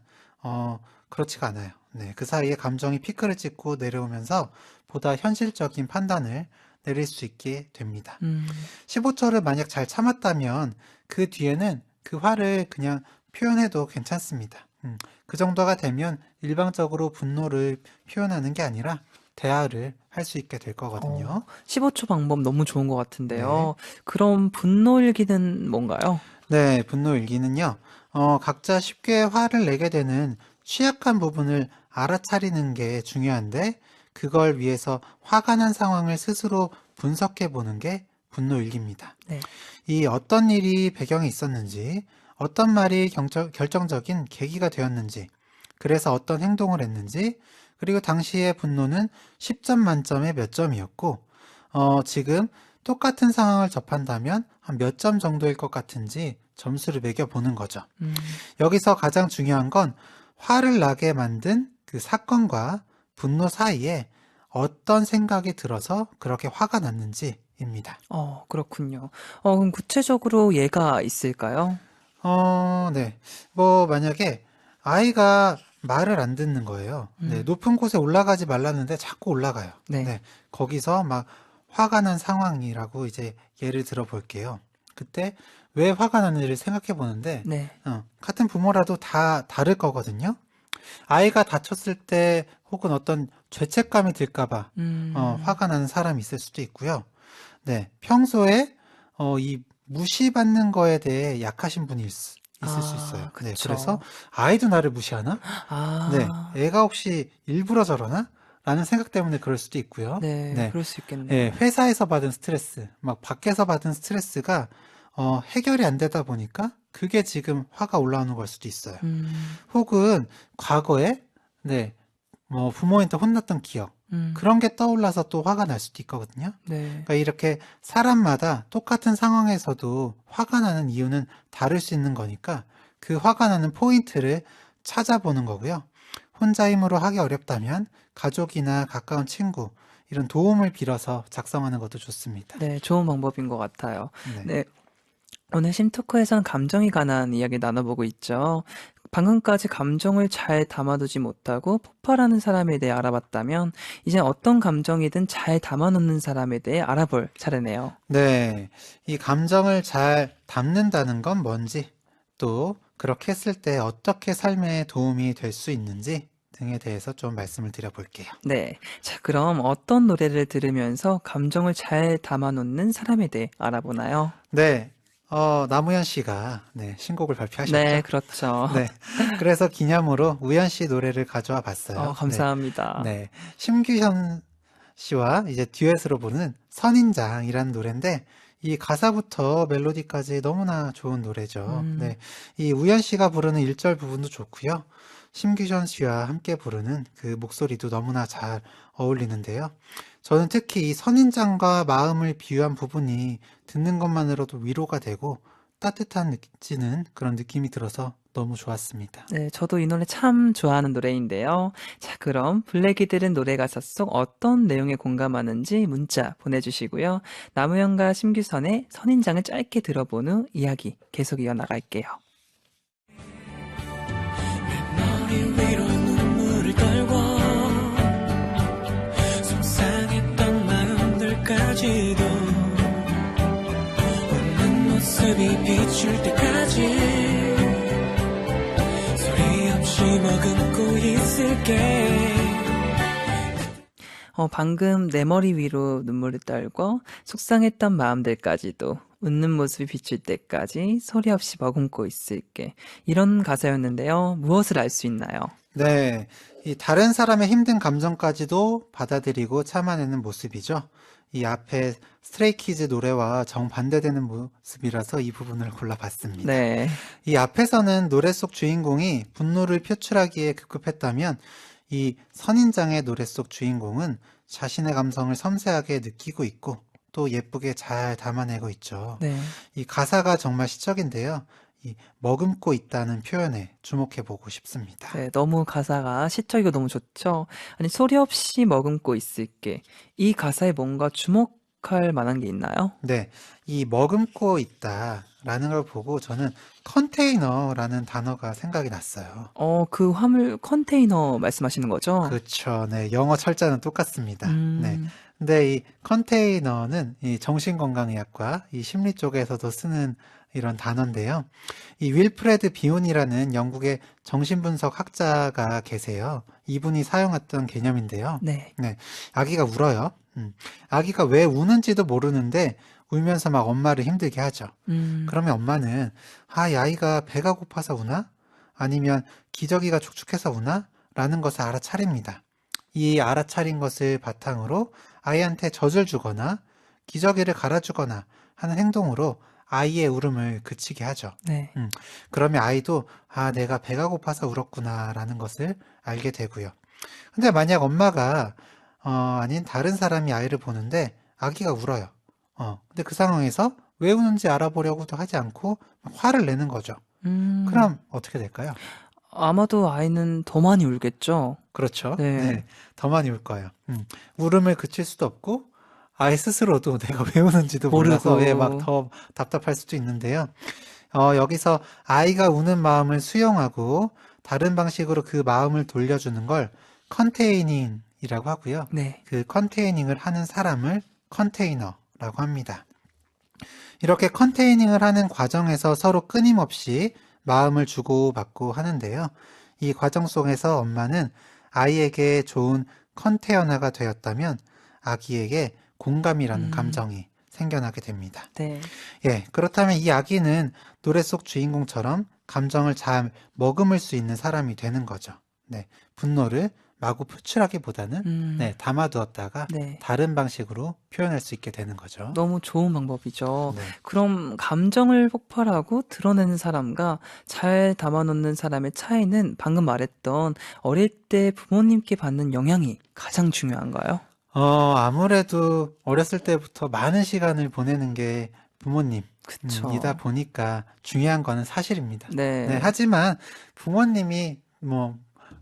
Speaker 4: 그렇지가 않아요. 네, 그 사이에 감정이 피크를 찍고 내려오면서 보다 현실적인 판단을 내릴 수 있게 됩니다. 15초를 만약 잘 참았다면 그 뒤에는 그 화를 그냥 표현해도 괜찮습니다. 그 정도가 되면 일방적으로 분노를 표현하는 게 아니라 대화를 할 수 있게 될 거거든요.
Speaker 1: 15초 방법 너무 좋은 것 같은데요. 그럼 분노일기는 뭔가요?
Speaker 4: 네, 분노일기는요. 각자 쉽게 화를 내게 되는 취약한 부분을 알아차리는 게 중요한데 그걸 위해서 화가 난 상황을 스스로 분석해 보는 게 분노일기입니다.
Speaker 1: 네.
Speaker 4: 이 어떤 일이 배경에 있었는지, 어떤 말이 결정적인 계기가 되었는지, 그래서 어떤 행동을 했는지, 그리고 당시의 분노는 10점 만점에 몇 점이었고, 지금 똑같은 상황을 접한다면 한 몇 점 정도일 것 같은지 점수를 매겨보는 거죠. 여기서 가장 중요한 건 화를 나게 만든 그 사건과 분노 사이에 어떤 생각이 들어서 그렇게 화가 났는지입니다.
Speaker 1: 그렇군요. 그럼 구체적으로 예가 있을까요?
Speaker 4: 네. 뭐, 만약에 아이가 말을 안 듣는 거예요. 네, 높은 곳에 올라가지 말라는데 자꾸 올라가요.
Speaker 1: 네.
Speaker 4: 네, 거기서 막 화가 난 상황이라고 이제 예를 들어 볼게요. 그때 왜 화가 났는지를 생각해 보는데,
Speaker 1: 네.
Speaker 4: 같은 부모라도 다 다를 거거든요. 아이가 다쳤을 때 혹은 어떤 죄책감이 들까봐 화가 나는 사람이 있을 수도 있고요. 네, 평소에 이 무시받는 거에 대해 약하신 분이 있을 수 있어요. 네, 그래서
Speaker 1: 그쵸.
Speaker 4: 아이도 나를 무시하나? 네, 애가 혹시 일부러 저러나? 라는 생각 때문에 그럴 수도 있고요.
Speaker 1: 네,
Speaker 4: 네,
Speaker 1: 그럴 수 있겠네요.
Speaker 4: 예, 회사에서 받은 스트레스, 막 밖에서 받은 스트레스가 해결이 안 되다 보니까 그게 지금 화가 올라오는 걸 수도 있어요. 혹은 과거에 네, 뭐 부모한테 혼났던 기억 그런 게 떠올라서 또 화가 날 수도 있거든요.
Speaker 1: 네.
Speaker 4: 그러니까 이렇게 사람마다 똑같은 상황에서도 화가 나는 이유는 다를 수 있는 거니까 그 화가 나는 포인트를 찾아보는 거고요. 혼자 힘으로 하기 어렵다면 가족이나 가까운 친구 이런 도움을 빌어서 작성하는 것도 좋습니다.
Speaker 1: 네, 좋은 방법인 것 같아요.
Speaker 4: 네.
Speaker 1: 네, 오늘 심토크에선 감정에 관한 이야기 나눠보고 있죠. 방금까지 감정을 잘 담아두지 못하고 폭발하는 사람에 대해 알아봤다면, 이젠 어떤 감정이든 잘 담아놓는 사람에 대해 알아볼 차례네요.
Speaker 4: 네, 이 감정을 잘 담는다는 건 뭔지, 또 그렇게 했을 때 어떻게 삶에 도움이 될 수 있는지 등에 대해서 좀 말씀을 드려볼게요.
Speaker 1: 네, 자, 그럼 어떤 노래를 들으면서 감정을 잘 담아놓는 사람에 대해 알아보나요?
Speaker 4: 네, 남우현 씨가 네, 신곡을 발표하셨죠?
Speaker 1: 네, 그렇죠.
Speaker 4: 네, 그래서 기념으로 우현 씨 노래를 가져와 봤어요.
Speaker 1: 감사합니다.
Speaker 4: 네, 심규현 씨와 이제 듀엣으로 부르는 선인장이라는 노래인데 이 가사부터 멜로디까지 너무나 좋은 노래죠. 네, 이 우현 씨가 부르는 1절 부분도 좋고요. 심규현 씨와 함께 부르는 그 목소리도 너무나 잘 어울리는데요. 저는 특히 이 선인장과 마음을 비유한 부분이 듣는 것만으로도 위로가 되고 따뜻해지는 그런 느낌이 들어서 너무 좋았습니다.
Speaker 1: 네, 저도 이 노래 참 좋아하는 노래인데요. 자, 그럼 블랙이들은 노래 가사 속 어떤 내용에 공감하는지 문자 보내주시고요. 남우현과 심규선의 선인장을 짧게 들어본 후 이야기 계속 이어나갈게요.
Speaker 3: 머리 위로 눈물을 떨고 속상했던 마음들까지도 웃는 모습이 비출 때까지 소리 없이 머금고 있을게.
Speaker 1: 방금 내 머리 위로 눈물을 떨고 속상했던 마음들까지도 웃는 모습이 비칠 때까지 소리 없이 머금고 있을게. 이런 가사였는데요. 무엇을 알 수 있나요?
Speaker 4: 네, 이 다른 사람의 힘든 감정까지도 받아들이고 참아내는 모습이죠. 이 앞에 스트레이키즈 노래와 정반대되는 모습이라서 이 부분을 골라봤습니다.
Speaker 1: 네.
Speaker 4: 이 앞에서는 노래 속 주인공이 분노를 표출하기에 급급했다면 이 선인장의 노래 속 주인공은 자신의 감성을 섬세하게 느끼고 있고 또 예쁘게 잘 담아내고 있죠.
Speaker 1: 네.
Speaker 4: 이 가사가 정말 시적인데요. 이 머금고 있다는 표현에 주목해보고 싶습니다.
Speaker 1: 네, 너무 가사가 시적이고 너무 좋죠. 아니, 소리 없이 머금고 있을게. 이 가사에 뭔가 주목할 만한 게 있나요?
Speaker 4: 네, 이 머금고 있다라는 걸 보고 저는 컨테이너라는 단어가 생각이 났어요.
Speaker 1: 그 화물 컨테이너 말씀하시는 거죠?
Speaker 4: 그렇죠. 네, 영어 철자는 똑같습니다. 네.
Speaker 1: 음,
Speaker 4: 근데 이 컨테이너는 이 정신건강의학과 이 심리 쪽에서도 쓰는 이런 단어인데요. 이 윌프레드 비온이라는 영국의 정신분석 학자가 계세요. 이분이 사용했던 개념인데요.
Speaker 1: 네.
Speaker 4: 네, 아기가 울어요. 아기가 왜 우는지도 모르는데 울면서 막 엄마를 힘들게 하죠. 그러면 엄마는 이 아이가 배가 고파서 우나? 아니면 기저귀가 축축해서 우나? 라는 것을 알아차립니다. 이 알아차린 것을 바탕으로 아이한테 젖을 주거나 기저귀를 갈아주거나 하는 행동으로 아이의 울음을 그치게 하죠.
Speaker 1: 네.
Speaker 4: 그러면 아이도 내가 배가 고파서 울었구나 라는 것을 알게 되고요. 근데 만약 엄마가 아닌 다른 사람이 아이를 보는데 아기가 울어요. 근데 그 상황에서 왜 우는지 알아보려고도 하지 않고 막 화를 내는 거죠.
Speaker 1: 음,
Speaker 4: 그럼 어떻게 될까요?
Speaker 1: 아마도 아이는 더 많이 울겠죠?
Speaker 4: 그렇죠.
Speaker 1: 네.
Speaker 4: 네, 더 많이 울 거예요. 울음을 그칠 수도 없고, 아이 스스로도 내가 왜 우는지도 몰라서,
Speaker 1: 모르고.
Speaker 4: 예, 막 더 답답할 수도 있는데요. 여기서 아이가 우는 마음을 수용하고, 다른 방식으로 그 마음을 돌려주는 걸 컨테이닝이라고 하고요.
Speaker 1: 네.
Speaker 4: 그 컨테이닝을 하는 사람을 컨테이너라고 합니다. 이렇게 컨테이닝을 하는 과정에서 서로 끊임없이 마음을 주고받고 하는데요. 이 과정 속에서 엄마는 아이에게 좋은 컨테이너가 되었다면 아기에게 공감이라는 감정이 생겨나게 됩니다.
Speaker 1: 네.
Speaker 4: 예, 그렇다면 이 아기는 노래 속 주인공처럼 감정을 잘 머금을 수 있는 사람이 되는 거죠. 네, 분노를 마구 표출하기보다는 네, 담아두었다가
Speaker 1: 네.
Speaker 4: 다른 방식으로 표현할 수 있게 되는 거죠.
Speaker 1: 너무 좋은 방법이죠.
Speaker 4: 네.
Speaker 1: 그럼 감정을 폭발하고 드러내는 사람과 잘 담아놓는 사람의 차이는 방금 말했던 어릴 때 부모님께 받는 영향이 가장 중요한가요?
Speaker 4: 아무래도 어렸을 때부터 많은 시간을 보내는 게 부모님,
Speaker 1: 그쵸.
Speaker 4: 이다 보니까 중요한 거는 사실입니다.
Speaker 1: 네.
Speaker 4: 네, 하지만 부모님이 뭐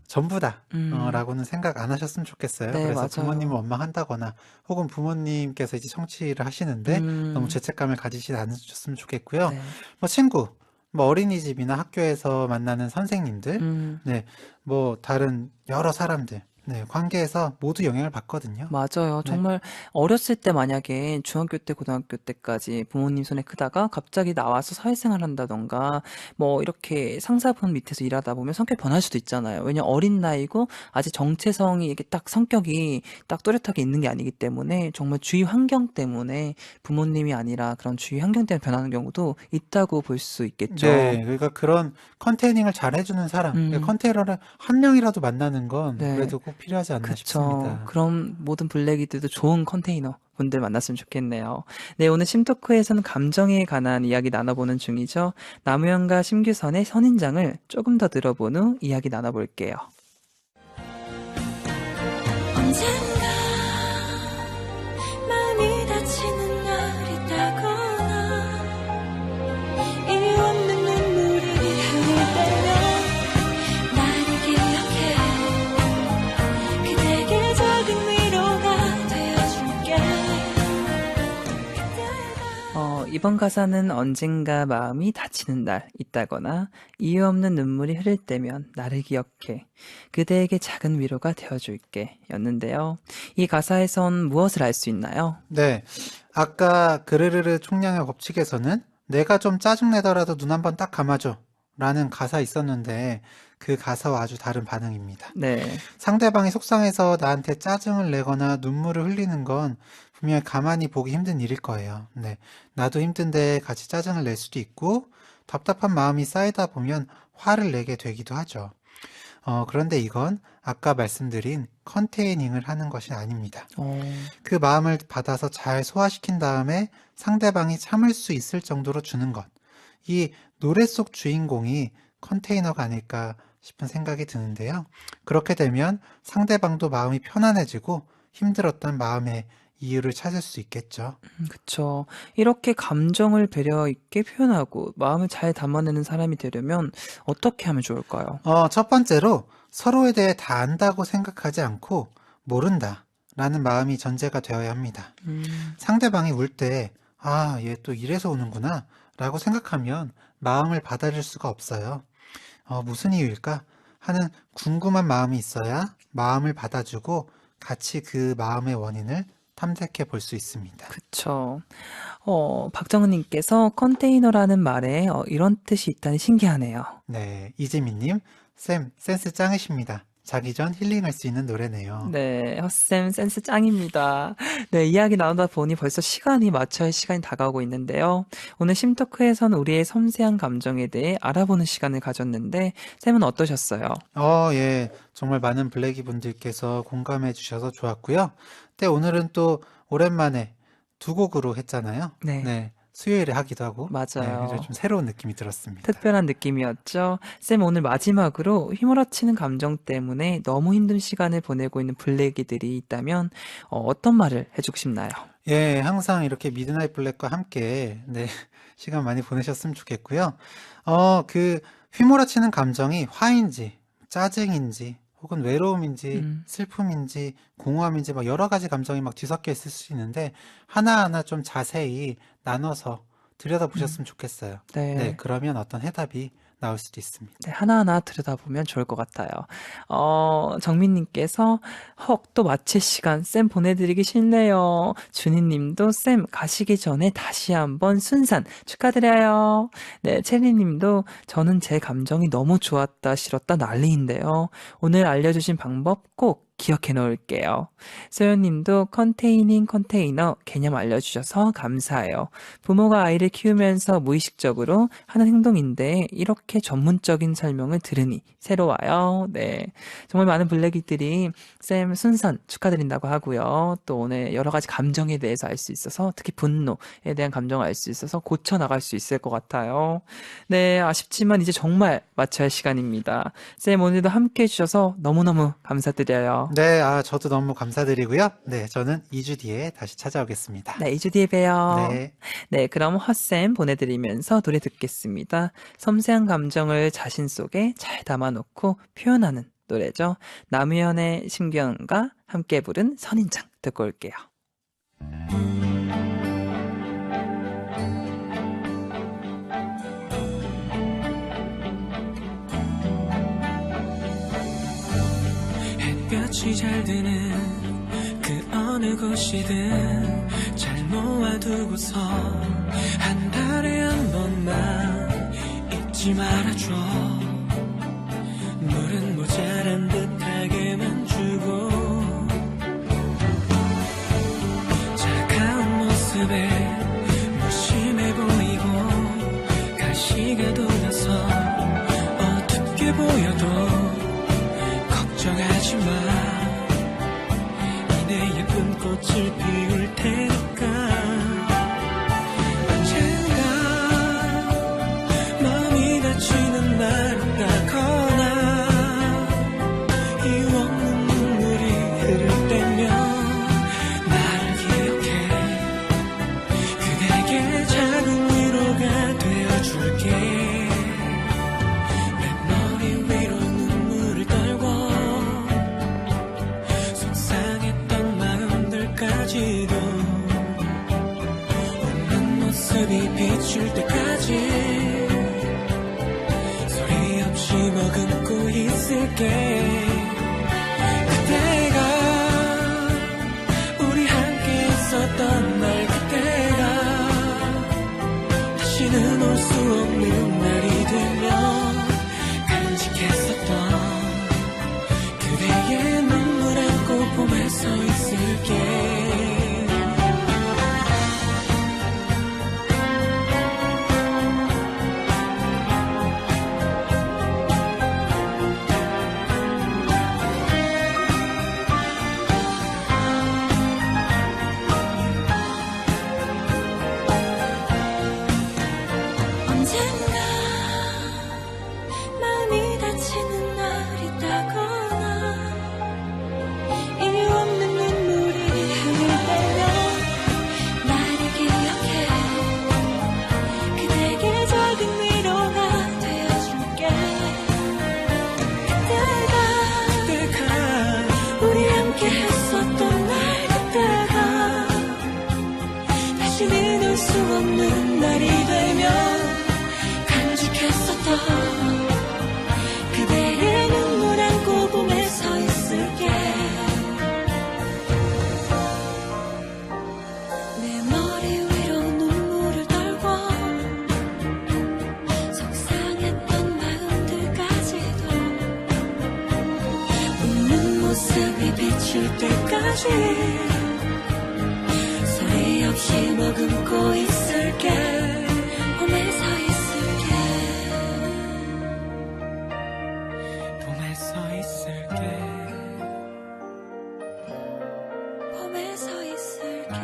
Speaker 4: 전부다
Speaker 1: 음.
Speaker 4: 라고는 생각 안 하셨으면 좋겠어요.
Speaker 1: 네,
Speaker 4: 그래서
Speaker 1: 맞아요.
Speaker 4: 부모님을 원망한다거나 혹은 부모님께서 이제 성취를 하시는데 너무 죄책감을 가지지 않으셨으면 좋겠고요.
Speaker 1: 네.
Speaker 4: 뭐 친구, 뭐 어린이집이나 학교에서 만나는 선생님들, 네, 뭐 다른 여러 사람들, 네, 관계에서 모두 영향을 받거든요.
Speaker 1: 맞아요.
Speaker 4: 네.
Speaker 1: 정말 어렸을 때 만약에 중학교 때, 고등학교 때까지 부모님 손에 크다가 갑자기 나와서 사회생활 한다던가 뭐 이렇게 상사분 밑에서 일하다 보면 성격 변할 수도 있잖아요. 왜냐면 어린 나이고 아직 정체성이 이게 딱 성격이 딱 또렷하게 있는 게 아니기 때문에 정말 주위 환경 때문에 부모님이 아니라 그런 주위 환경 때문에 변하는 경우도 있다고 볼 수 있겠죠.
Speaker 4: 네, 그러니까 그런 컨테이닝을 잘 해주는 사람, 컨테이너를 한 명이라도 만나는 건
Speaker 1: 네.
Speaker 4: 그래도 꼭 필요하지 않나
Speaker 1: 그쵸.
Speaker 4: 싶습니다.
Speaker 1: 그럼 모든 블랙이들도 좋은 컨테이너 분들 만났으면 좋겠네요. 네, 오늘 심토크에서는 감정에 관한 이야기 나눠보는 중이죠. 남우현과 심규선의 선인장을 조금 더 들어본 후 이야기 나눠볼게요.
Speaker 5: 언젠가 마음이 다치는 날이 있다거나 이유 없는 눈물이 흐를 때면 나를 기억해 그대에게 작은 위로가 되어줄게
Speaker 1: 이번 가사는 언젠가 마음이 다치는 날 있다거나 이유 없는 눈물이 흐를 때면 나를 기억해 그대에게 작은 위로가 되어줄게 였는데요. 이 가사에선 무엇을 알 수 있나요?
Speaker 4: 네, 아까 그르르르 총량의 법칙에서는 내가 좀 짜증내더라도 눈 한번 딱 감아줘 라는 가사 있었는데 그 가사와 아주 다른 반응입니다.
Speaker 1: 네.
Speaker 4: 상대방이 속상해서 나한테 짜증을 내거나 눈물을 흘리는 건 분명히 가만히 보기 힘든 일일 거예요. 네, 나도 힘든데 같이 짜증을 낼 수도 있고 답답한 마음이 쌓이다 보면 화를 내게 되기도 하죠. 그런데 이건 아까 말씀드린 컨테이닝을 하는 것이 아닙니다. 그 마음을 받아서 잘 소화시킨 다음에 상대방이 참을 수 있을 정도로 주는 것. 이 노래 속 주인공이 컨테이너가 아닐까 싶은 생각이 드는데요. 그렇게 되면 상대방도 마음이 편안해지고 힘들었던 마음의 이유를 찾을 수 있겠죠.
Speaker 1: 그쵸. 이렇게 감정을 배려 있게 표현하고 마음을 잘 담아내는 사람이 되려면 어떻게 하면 좋을까요?
Speaker 4: 첫 번째로 서로에 대해 다 안다고 생각하지 않고 모른다 라는 마음이 전제가 되어야 합니다. 상대방이 울 때, 얘 또 이래서 우는구나 라고 생각하면 마음을 받아줄 수가 없어요. 무슨 이유일까 하는 궁금한 마음이 있어야 마음을 받아주고 같이 그 마음의 원인을 탐색해 볼 수 있습니다.
Speaker 1: 그쵸. 박정은님께서 컨테이너라는 말에 이런 뜻이 있다니 신기하네요.
Speaker 4: 네, 이지민님, 쌤, 센스 짱이십니다. 자기 전 힐링할 수 있는 노래네요.
Speaker 1: 네, 헛쌤 센스 짱입니다. 네, 이야기 나누다 보니 벌써 시간이 맞춰야 할 시간이 다가오고 있는데요. 오늘 심토크에선 우리의 섬세한 감정에 대해 알아보는 시간을 가졌는데 쌤은 어떠셨어요?
Speaker 4: 예, 정말 많은 블랙이 분들께서 공감해 주셔서 좋았고요. 네, 오늘은 또 오랜만에 두 곡으로 했잖아요.
Speaker 1: 네.
Speaker 4: 수요일에 하기도 하고.
Speaker 1: 맞아요.
Speaker 4: 네, 그래서 좀 새로운 느낌이 들었습니다.
Speaker 1: 특별한 느낌이었죠. 쌤 오늘 마지막으로 휘몰아치는 감정 때문에 너무 힘든 시간을 보내고 있는 블랙이들이 있다면 어떤 말을 해주고 싶나요?
Speaker 4: 예, 항상 이렇게 미드나잇 블랙과 함께, 네, 시간 많이 보내셨으면 좋겠고요. 그, 휘몰아치는 감정이 화인지, 짜증인지, 혹은 외로움인지, 슬픔인지, 공허함인지, 막 여러 가지 감정이 막 뒤섞여 있을 수 있는데, 하나하나 좀 자세히 나눠서 들여다보셨으면 좋겠어요. 네,
Speaker 1: 네.
Speaker 4: 그러면 어떤 해답이 나올 수도 있습니다.
Speaker 1: 네, 하나하나 들여다보면 좋을 것 같아요. 정민님께서, 헉, 또 마칠 시간, 쌤 보내드리기 싫네요. 준희님도 쌤 가시기 전에 다시 한번 순산 축하드려요. 네, 체리님도 저는 제 감정이 너무 좋았다, 싫었다 난리인데요. 오늘 알려주신 방법 꼭 기억해 놓을게요. 소연님도 컨테이닝 컨테이너 개념 알려주셔서 감사해요. 부모가 아이를 키우면서 무의식적으로 하는 행동인데 이렇게 전문적인 설명을 들으니 새로워요. 네, 정말 많은 블랙이들이 쌤 순산 축하드린다고 하고요. 또 오늘 여러 가지 감정에 대해서 알 수 있어서 특히 분노에 대한 감정을 알 수 있어서 고쳐 나갈 수 있을 것 같아요. 네, 아쉽지만 이제 정말 마쳐야 할 시간입니다. 쌤 오늘도 함께 해주셔서 너무너무 감사드려요.
Speaker 4: 네, 저도 너무 감사드리고요. 네, 저는 2주 뒤에 다시 찾아오겠습니다.
Speaker 1: 네, 2주 뒤에 봬요.
Speaker 4: 네.
Speaker 1: 네, 그럼 헛쌤 보내드리면서 노래 듣겠습니다. 섬세한 감정을 자신 속에 잘 담아놓고 표현하는 노래죠. 남우현의 심경과 함께 부른 선인장 듣고 올게요.
Speaker 3: 햇볕이 잘 드는 그 어느 곳이든 잘 모아두고서 한 달에 한 번만 잊지 말아줘. 물은 모자란 듯하게만 주고 차가운 모습에 무심해 보이고 가시가 돌아서 어둡게 보여도 걱정하지 마. 이내 예쁜 꽃을 피울 테니까. 언젠가 마음이 다치는 날 없다거나 이유 없는 눈물이 흐를 때면 나를 기억해. 그대에게 작은 위로가 되어줄게. 내 머리 위로 눈물을 떨고 속상했던 마음들까지도 웃는 모습이 비출 때까지 소리 없이 머금고 있을게. 그때가 우리 함께 있었던 날, 그때가 다시는 올 수 없는 날이 되면 간직했었던 그대의 눈물 안고 봄에 서 있을게.
Speaker 5: 언젠가 마음이 다치는 날이 있다거나 이유 없는 눈물이 흐를 때면 나를 기억해. 그대에게 작은 위로가 되어줄게. 그때가 우리 함께 했었던 날, 그때가 다시는 올 수 없는 날이 되면 간직했었던 그대의 눈물 안고 봄에 서 있을게. 내 머리 위로 눈물을 떨고 속상했던 마음들까지도 웃는 모습이 비출 때까지 소리 없이 머금고 있을게. 봄에 서 있을게.
Speaker 3: 봄에 서 있을게.
Speaker 5: 봄에 서 있을게.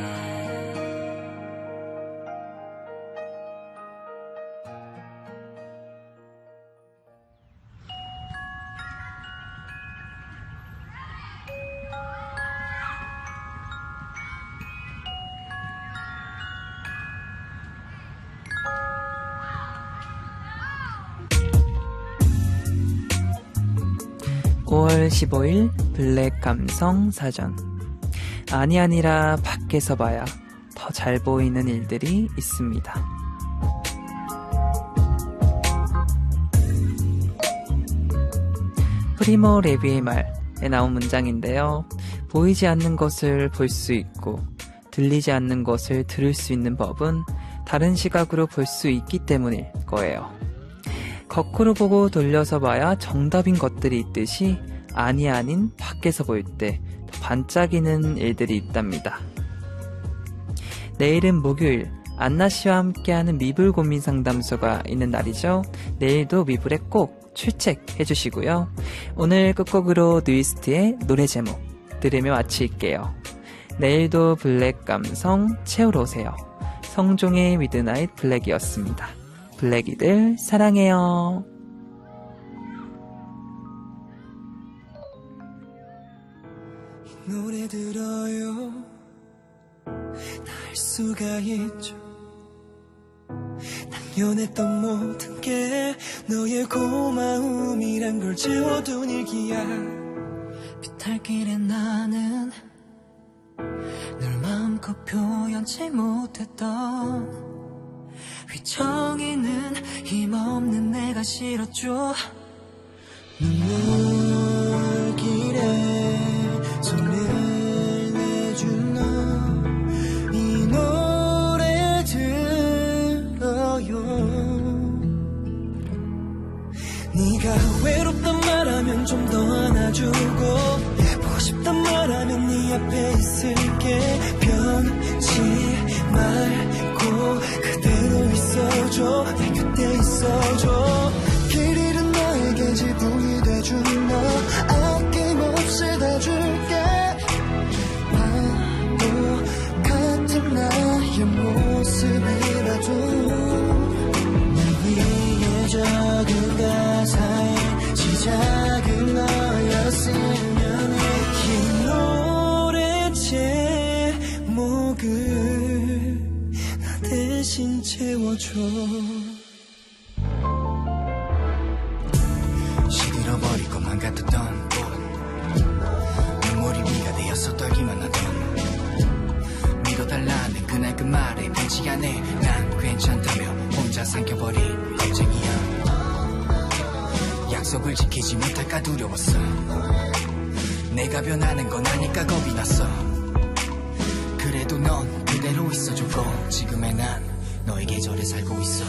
Speaker 1: 2월 15일 블랙 감성 사전. 아니라 밖에서 봐야 더 잘 보이는 일들이 있습니다. 프리모 레비의 말에 나온 문장인데요. 보이지 않는 것을 볼 수 있고 들리지 않는 것을 들을 수 있는 법은 다른 시각으로 볼 수 있기 때문일 거예요. 거꾸로 보고 돌려서 봐야 정답인 것들이 있듯이 아닌 밖에서 볼 때 반짝이는 일들이 있답니다. 내일은 목요일 안나씨와 함께하는 미불 고민 상담소가 있는 날이죠. 내일도 미불에 꼭 출첵해 주시고요. 오늘 끝곡으로 뉴이스트의 노래 제목 들으며 마칠게요. 내일도 블랙 감성 채우러 오세요. 성종의 미드나잇 블랙이었습니다. 블랙이들 사랑해요.
Speaker 3: 노래 들어요. 날 수가 있죠. 당연했던 모든 게 너의 고마움이란 걸 채워둔 일기야. 비탈길에 나는 널 마음껏 표현치 못했던 휘청이는 힘없는 내가 싫었죠. 눈물길에 손을 내준 너 이 노래 들어요. 네가 외롭단 말하면 좀 더 안아주고 보고 싶단 말하면 네 앞에 있을게. 변치 말고 그대로 있어줘. 내 곁에 있어줘. 길 잃은 나에게 지붕이 돼준 너 아낌없이 다 줄게. 바보 같은 나의 모습이라도 날 위해 적은 가사의 시작은 너였으면 이 노래 제목을 나 대신 채워줘. 시들어버릴 것만 같았던 꽃 눈물이 비가 되어서 떨기만 하던 믿어달라는 그날 그 말에 변치 않네. 난 괜찮다며 혼자 삼켜버린 겁쟁이야. 약속을 지키지 못할까 두려웠어. 내가 변하는 건 아닐까 겁이 났어. 그래도 넌 그대로 있어줬고 지금의 난 너의 계절에 살고 있어.